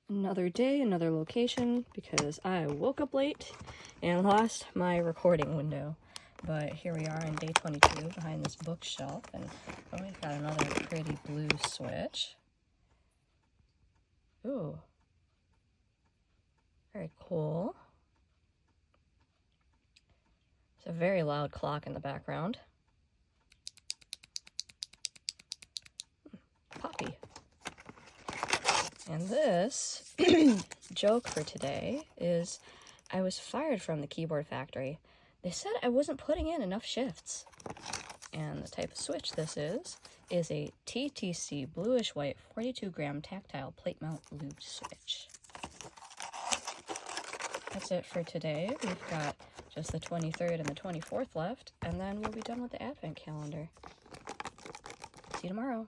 Another day, another location, because I woke up late and lost my recording window. But here we are on day 22 behind this bookshelf, and oh, we've got another pretty blue switch. Ooh, very cool. It's a very loud clock in the background. Poppy. And this joke for today is I was fired from the keyboard factory. They said I wasn't putting in enough shifts. And the type of switch this is a TTC bluish white 42 gram tactile plate mount loop switch. That's it for today. We've got just the 23rd and the 24th left, and then we'll be done with the advent calendar. See you tomorrow.